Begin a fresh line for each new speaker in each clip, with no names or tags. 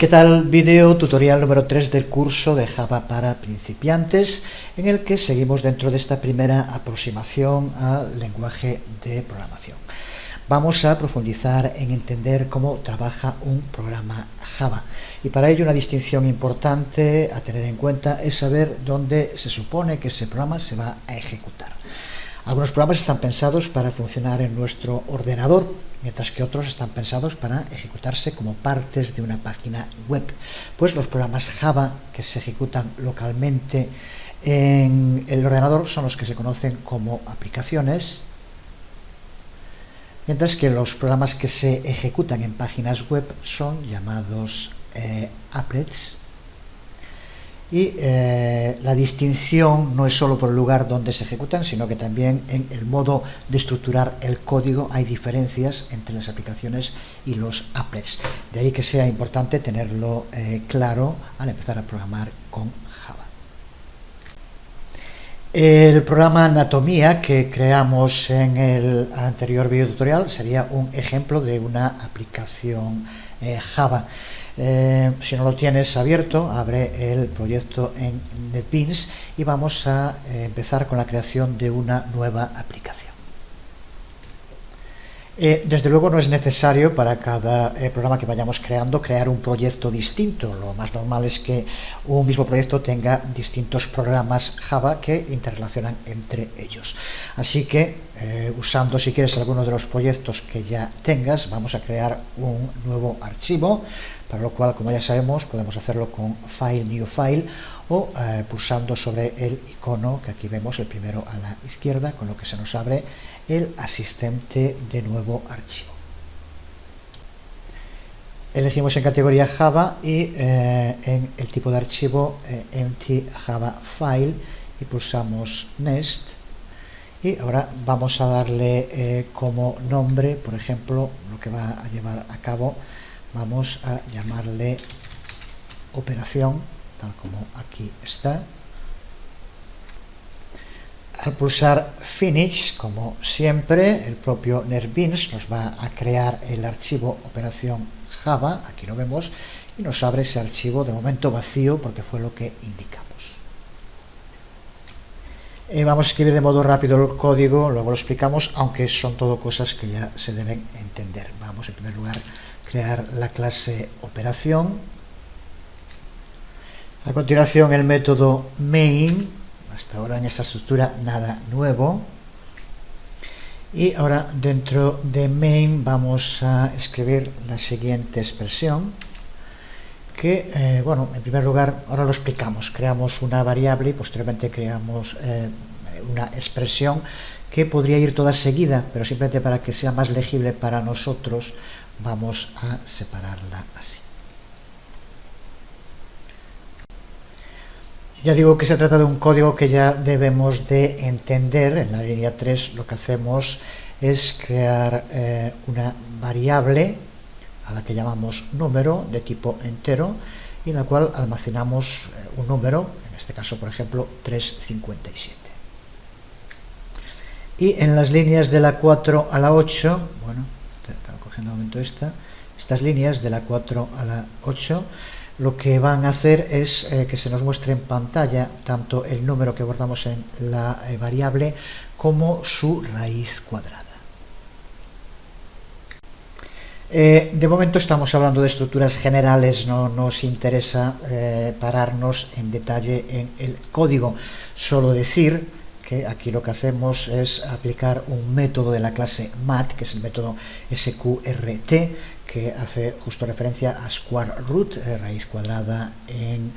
¿Qué tal? Video tutorial número 3 del curso de Java para principiantes, en el que seguimos dentro de esta primera aproximación al lenguaje de programación. Vamos a profundizar en entender cómo trabaja un programa Java, y para ello una distinción importante a tener en cuenta es saber dónde se supone que ese programa se va a ejecutar. Algunos programas están pensados para funcionar en nuestro ordenador, mientras que otros están pensados para ejecutarse como partes de una página web. Pues los programas Java que se ejecutan localmente en el ordenador son los que se conocen como aplicaciones, mientras que los programas que se ejecutan en páginas web son llamados applets. Y la distinción no es solo por el lugar donde se ejecutan, sino que también en el modo de estructurar el código hay diferencias entre las aplicaciones y los applets. De ahí que sea importante tenerlo claro al empezar a programar con Java. El programa Anatomía que creamos en el anterior video tutorial sería un ejemplo de una aplicación Java. Si no lo tienes abierto, abre el proyecto en NetBeans y vamos a empezar con la creación de una nueva aplicación. Desde luego no es necesario para cada programa que vayamos creando crear un proyecto distinto. Lo más normal es que un mismo proyecto tenga distintos programas Java que interrelacionan entre ellos. Así que usando, si quieres, alguno de los proyectos que ya tengas, vamos a crear un nuevo archivo, para lo cual, como ya sabemos, podemos hacerlo con File, New File, o pulsando sobre el icono que aquí vemos, el primero a la izquierda, con lo que se nos abre el asistente de nuevo archivo. Elegimos en categoría Java y en el tipo de archivo Empty Java File y pulsamos Next. Y ahora vamos a darle como nombre, por ejemplo, lo que va a llevar a cabo, vamos a llamarle operación, tal como aquí está. Al pulsar Finish, como siempre, el propio NetBeans nos va a crear el archivo operación Java, aquí lo vemos, y nos abre ese archivo de momento vacío porque fue lo que indicamos. Vamos a escribir de modo rápido el código, luego lo explicamos, aunque son todo cosas que ya se deben entender. Vamos en primer lugar a crear la clase operación. A continuación el método main. Hasta ahora en esta estructura nada nuevo. Y ahora dentro de main vamos a escribir la siguiente expresión que, bueno, en primer lugar, ahora lo explicamos. Creamos una variable y posteriormente creamos una expresión que podría ir toda seguida, pero simplemente para que sea más legible para nosotros vamos a separarla así. Ya digo que se trata de un código que ya debemos de entender. En la línea 3 lo que hacemos es crear una variable a la que llamamos número de tipo entero y en la cual almacenamos un número, en este caso por ejemplo 357. Y en las líneas de la 4 a la 8, bueno, estaba cogiendo un momento estas líneas de la 4 a la 8, lo que van a hacer es que se nos muestre en pantalla tanto el número que guardamos en la variable como su raíz cuadrada. De momento estamos hablando de estructuras generales, no nos interesa pararnos en detalle en el código, solo decir que aquí lo que hacemos es aplicar un método de la clase mat, que es el método sqrt, que hace justo referencia a square root, raíz cuadrada en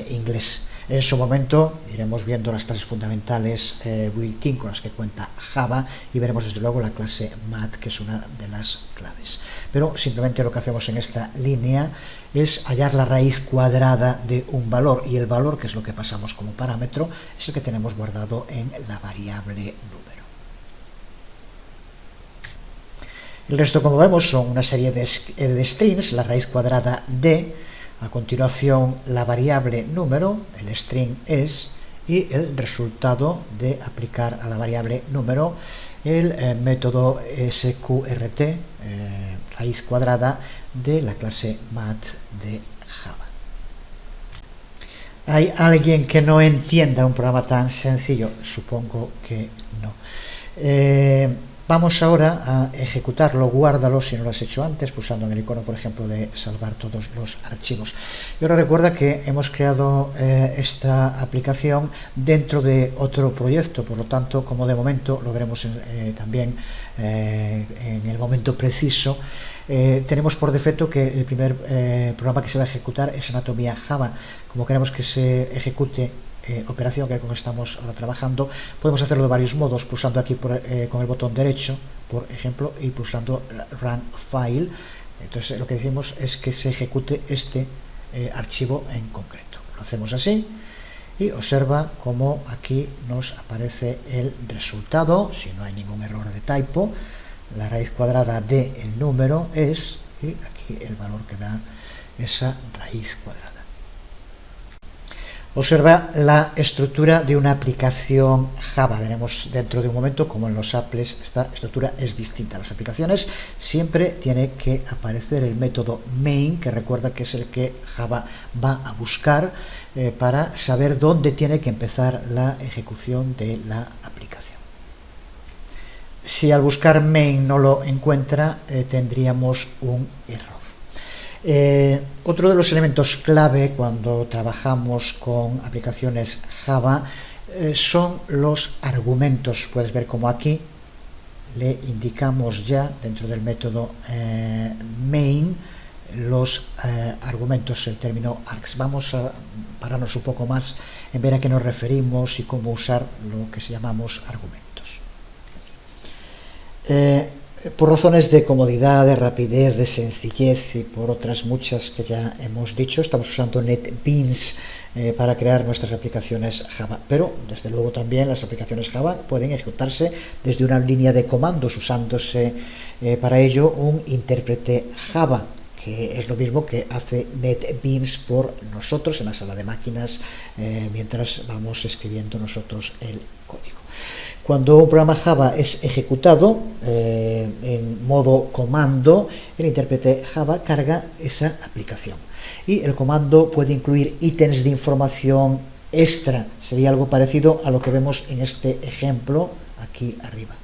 inglés. En su momento iremos viendo las clases fundamentales built-in con las que cuenta Java y veremos desde luego la clase mat, que es una de las claves. Pero simplemente lo que hacemos en esta línea es hallar la raíz cuadrada de un valor, y el valor, que es lo que pasamos como parámetro, es el que tenemos guardado en la variable número. El resto, como vemos, son una serie de strings, la raíz cuadrada de, a continuación la variable número, el string es, y el resultado de aplicar a la variable número el método sqrt, raíz cuadrada de la clase math de Java. ¿Hay alguien que no entienda un programa tan sencillo? Supongo que no. Vamos ahora a ejecutarlo, guárdalo si no lo has hecho antes, pulsando en el icono, por ejemplo, de salvar todos los archivos. Y ahora recuerda que hemos creado esta aplicación dentro de otro proyecto, por lo tanto, como de momento, lo veremos también en el momento preciso, tenemos por defecto que el primer programa que se va a ejecutar es Anatomía Java. Como queremos que se ejecute operación, que es como estamos ahora trabajando, podemos hacerlo de varios modos, pulsando aquí con el botón derecho, por ejemplo, y pulsando Run File. Entonces lo que decimos es que se ejecute este archivo en concreto. Lo hacemos así y observa cómo aquí nos aparece el resultado, si no hay ningún error de typo. La raíz cuadrada del número es, y aquí el valor que da esa raíz cuadrada. Observa la estructura de una aplicación Java. Veremos dentro de un momento cómo en los apples esta estructura es distinta. Las aplicaciones siempre tiene que aparecer el método main, que recuerda que es el que Java va a buscar para saber dónde tiene que empezar la ejecución de la aplicación. Si al buscar main no lo encuentra, tendríamos un error. Otro de los elementos clave cuando trabajamos con aplicaciones Java son los argumentos. Puedes ver como aquí le indicamos ya dentro del método main los argumentos, el término args. Vamos a pararnos un poco más en ver a qué nos referimos y cómo usar lo que llamamos argumentos. Por razones de comodidad, de rapidez, de sencillez y por otras muchas que ya hemos dicho, estamos usando NetBeans para crear nuestras aplicaciones Java, pero desde luego también las aplicaciones Java pueden ejecutarse desde una línea de comandos usándose para ello un intérprete Java, que es lo mismo que hace NetBeans por nosotros en la sala de máquinas mientras vamos escribiendo nosotros el código. Cuando un programa Java es ejecutado en modo comando, el intérprete Java carga esa aplicación. Y el comando puede incluir ítems de información extra. Sería algo parecido a lo que vemos en este ejemplo aquí arriba.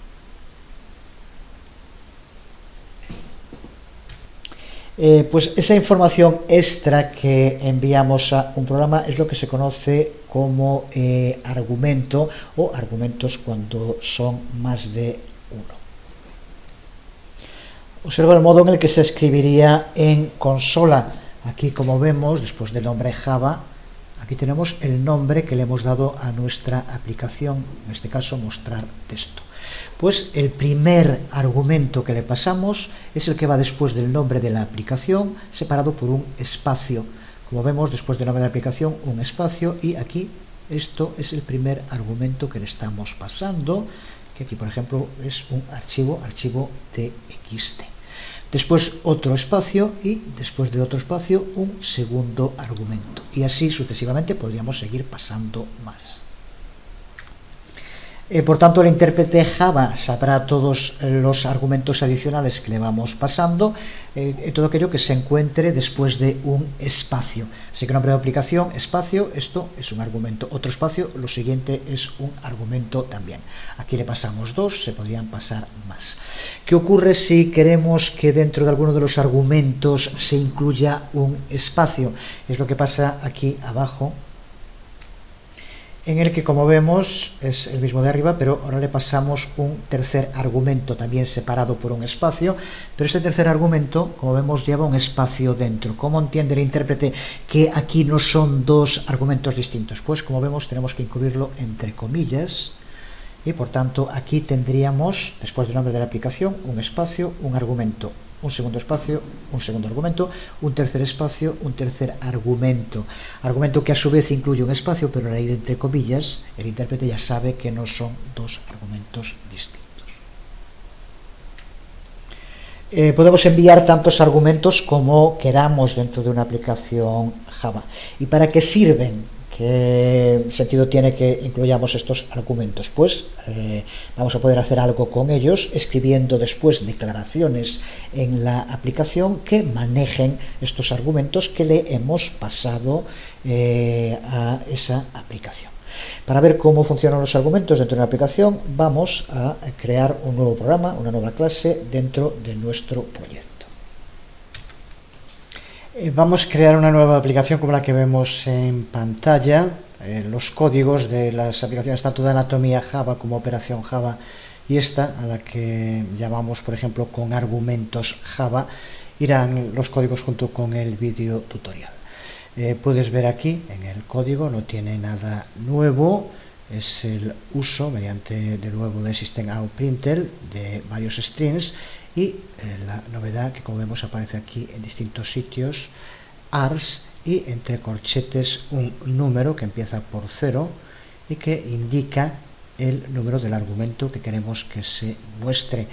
Pues esa información extra que enviamos a un programa es lo que se conoce como argumento o argumentos cuando son más de uno. Observa el modo en el que se escribiría en consola. Aquí, como vemos, después del nombre Java, aquí tenemos el nombre que le hemos dado a nuestra aplicación, en este caso mostrar texto. Pues el primer argumento que le pasamos es el que va después del nombre de la aplicación, separado por un espacio. Como vemos, después del nombre de la aplicación, un espacio, y aquí esto es el primer argumento que le estamos pasando, que aquí, por ejemplo, es un archivo txt. Después otro espacio y después de otro espacio un segundo argumento. Y así sucesivamente podríamos seguir pasando más. Por tanto, el intérprete Java sabrá todos los argumentos adicionales que le vamos pasando, todo aquello que se encuentre después de un espacio. Así que nombre de aplicación, espacio, esto es un argumento. Otro espacio, lo siguiente es un argumento también. Aquí le pasamos dos, se podrían pasar más. ¿Qué ocurre si queremos que dentro de alguno de los argumentos se incluya un espacio? Es lo que pasa aquí abajo, en el que, como vemos, es el mismo de arriba, pero ahora le pasamos un tercer argumento también separado por un espacio, pero este tercer argumento, como vemos, lleva un espacio dentro. ¿Cómo entiende el intérprete que aquí no son dos argumentos distintos? Pues, como vemos, tenemos que incluirlo entre comillas, y por tanto aquí tendríamos, después del nombre de la aplicación, un espacio, un argumento, un segundo espacio, un segundo argumento, un tercer espacio, un tercer argumento. Argumento que a su vez incluye un espacio, pero al ir entre comillas, el intérprete ya sabe que no son dos argumentos distintos. Podemos enviar tantos argumentos como queramos dentro de una aplicación Java. ¿Y para qué sirven? ¿Qué sentido tiene que incluyamos estos argumentos? Pues vamos a poder hacer algo con ellos escribiendo después declaraciones en la aplicación que manejen estos argumentos que le hemos pasado a esa aplicación. Para ver cómo funcionan los argumentos dentro de una aplicación, vamos a crear un nuevo programa, una nueva clase dentro de nuestro proyecto. Vamos a crear una nueva aplicación como la que vemos en pantalla. Los códigos de las aplicaciones tanto de anatomía Java como operación Java y esta, a la que llamamos por ejemplo con argumentos Java, irán los códigos junto con el vídeo tutorial. Puedes ver aquí en el código, no tiene nada nuevo, es el uso mediante de nuevo de system.out.println de varios strings y la novedad que como vemos aparece aquí en distintos sitios ars y entre corchetes un número que empieza por 0 y que indica el número del argumento que queremos que se muestre.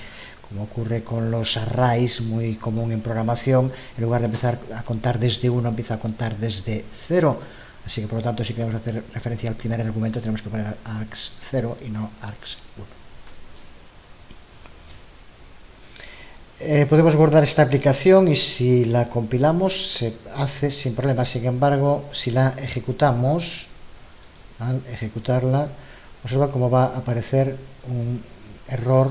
Como ocurre con los arrays, muy común en programación, en lugar de empezar a contar desde 1, empieza a contar desde 0. Así que por lo tanto, si queremos hacer referencia al primer argumento, tenemos que poner args 0 y no args 1. Podemos guardar esta aplicación y si la compilamos se hace sin problema. Sin embargo, si la ejecutamos, al ejecutarla, observa cómo va a aparecer un error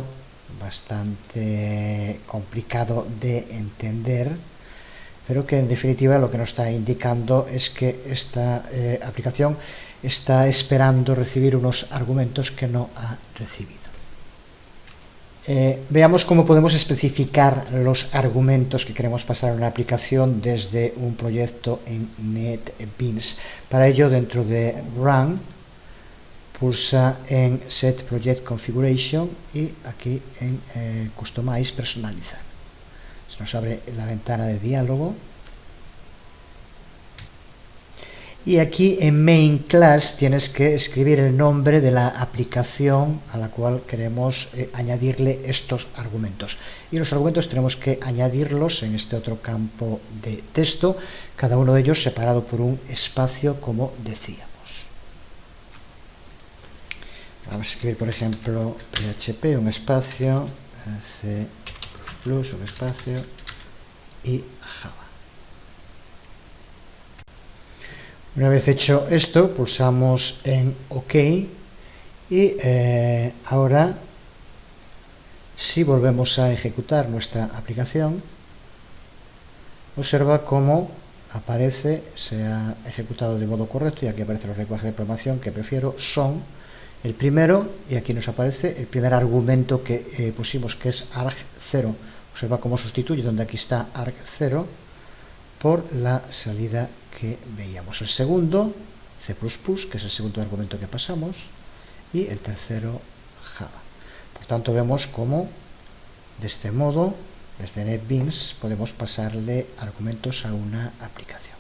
bastante complicado de entender, pero que en definitiva lo que nos está indicando es que esta aplicación está esperando recibir unos argumentos que no ha recibido. Veamos cómo podemos especificar los argumentos que queremos pasar a una aplicación desde un proyecto en NetBeans. Para ello, dentro de Run, pulsa en Set Project Configuration y aquí en Customize, personalizar. Se nos abre la ventana de diálogo. Y aquí en Main Class tienes que escribir el nombre de la aplicación a la cual queremos añadirle estos argumentos. Y los argumentos tenemos que añadirlos en este otro campo de texto, cada uno de ellos separado por un espacio, como decíamos. Vamos a escribir, por ejemplo, PHP, un espacio, C++, un espacio y Java. Una vez hecho esto, pulsamos en OK y ahora, si volvemos a ejecutar nuestra aplicación, observa cómo aparece, se ha ejecutado de modo correcto y aquí aparecen los lenguajes de programación que prefiero, son el primero, y aquí nos aparece el primer argumento que pusimos, que es arg0. Observa cómo sustituye, donde aquí está arg0, por la salida que veíamos. El segundo, C++, que es el segundo argumento que pasamos, y el tercero, Java. Por tanto, vemos cómo, de este modo, desde NetBeans, podemos pasarle argumentos a una aplicación.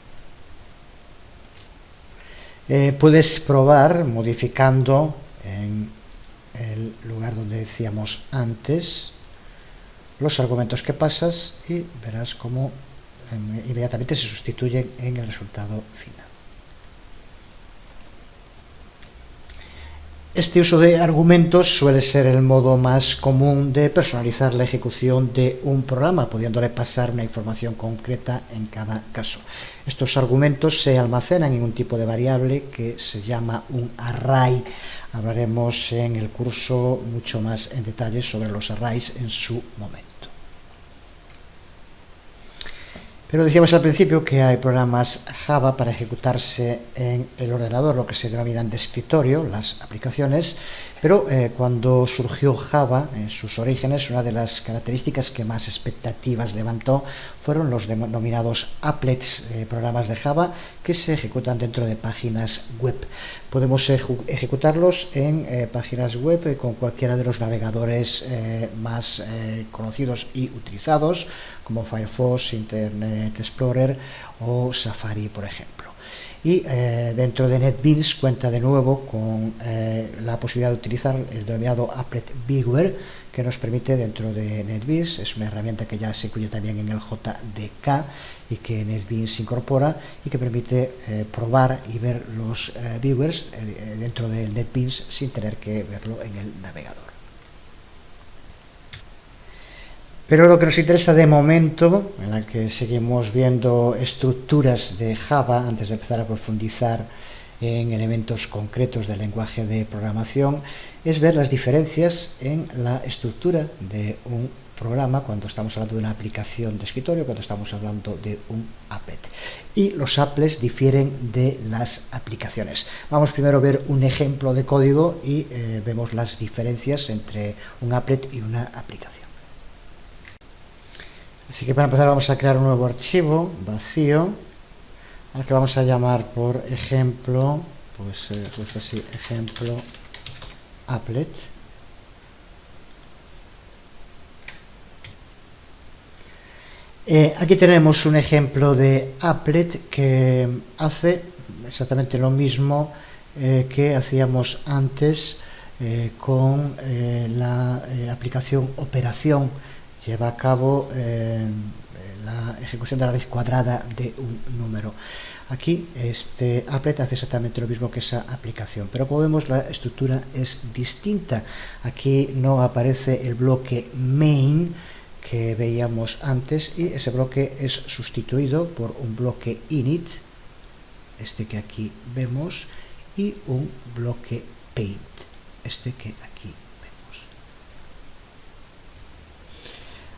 Puedes probar modificando en el lugar donde decíamos antes los argumentos que pasas y verás cómo inmediatamente se sustituyen en el resultado final. Este uso de argumentos suele ser el modo más común de personalizar la ejecución de un programa, pudiéndole pasar una información concreta en cada caso. Estos argumentos se almacenan en un tipo de variable que se llama un array. Hablaremos en el curso mucho más en detalle sobre los arrays en su momento. Pero decíamos al principio que hay programas Java para ejecutarse en el ordenador, lo que se denominan de escritorio, las aplicaciones, pero cuando surgió Java, en sus orígenes, una de las características que más expectativas levantó fueron los denominados applets, programas de Java que se ejecutan dentro de páginas web. Podemos ejecutarlos en páginas web con cualquiera de los navegadores más conocidos y utilizados, como Firefox, Internet Explorer o Safari, por ejemplo. y dentro de NetBeans cuenta de nuevo con la posibilidad de utilizar el denominado Applet Viewer, que nos permite dentro de NetBeans, es una herramienta que ya se incluye también en el JDK y que NetBeans incorpora y que permite probar y ver los viewers dentro de NetBeans sin tener que verlo en el navegador. Pero lo que nos interesa de momento, en la que seguimos viendo estructuras de Java, antes de empezar a profundizar en elementos concretos del lenguaje de programación, es ver las diferencias en la estructura de un programa cuando estamos hablando de una aplicación de escritorio, cuando estamos hablando de un applet. Y los applets difieren de las aplicaciones. Vamos primero a ver un ejemplo de código y vemos las diferencias entre un applet y una aplicación. Así que para empezar vamos a crear un nuevo archivo vacío al que vamos a llamar, por ejemplo, pues así, ejemplo applet. Aquí tenemos un ejemplo de applet que hace exactamente lo mismo que hacíamos antes con la aplicación operación. Lleva a cabo la ejecución de la raíz cuadrada de un número. Aquí este applet hace exactamente lo mismo que esa aplicación, pero como vemos la estructura es distinta. Aquí no aparece el bloque main que veíamos antes y ese bloque es sustituido por un bloque init, este que aquí vemos, y un bloque paint, este que aquí vemos.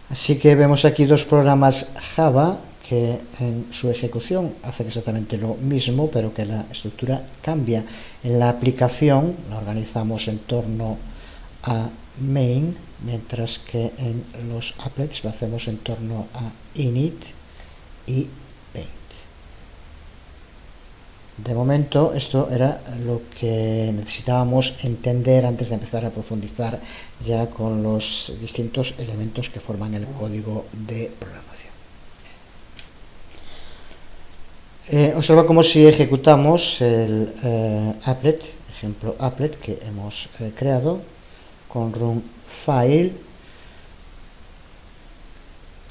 Así que vemos aquí dos programas Java que en su ejecución hacen exactamente lo mismo, pero que la estructura cambia. En la aplicación la organizamos en torno a main, mientras que en los applets lo hacemos en torno a init y paint. De momento esto era lo que necesitábamos entender antes de empezar a profundizar ya con los distintos elementos que forman el código de programación. Observa como si ejecutamos el applet, ejemplo applet que hemos creado con run file.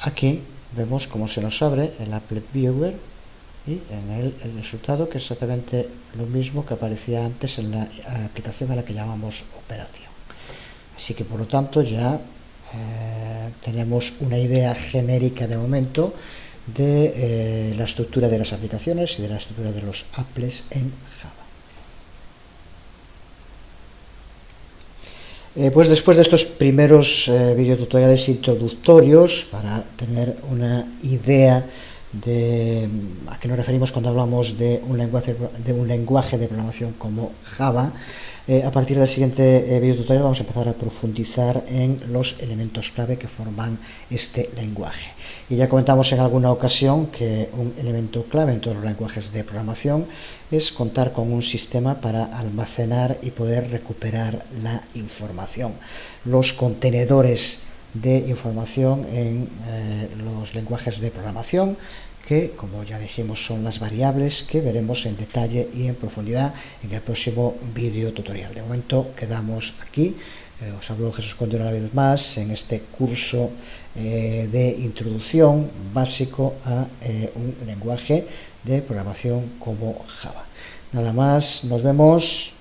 Aquí vemos cómo se nos abre el applet viewer y en él el resultado, que es exactamente lo mismo que aparecía antes en la aplicación a la que llamamos operación. Así que por lo tanto ya tenemos una idea genérica de momento de la estructura de las aplicaciones y de la estructura de los applets en Java. Pues después de estos primeros videotutoriales introductorios, para tener una idea de a qué nos referimos cuando hablamos de un lenguaje de programación como Java, a partir del siguiente videotutorial vamos a empezar a profundizar en los elementos clave que forman este lenguaje. Y ya comentamos en alguna ocasión que un elemento clave en todos los lenguajes de programación es contar con un sistema para almacenar y poder recuperar la información. Los contenedores de información en los lenguajes de programación, que como ya dijimos son las variables que veremos en detalle y en profundidad en el próximo vídeo tutorial. De momento quedamos aquí. Os habló Jesús Conde una vez más en este curso de introducción básico a un lenguaje de programación como Java. Nada más, nos vemos.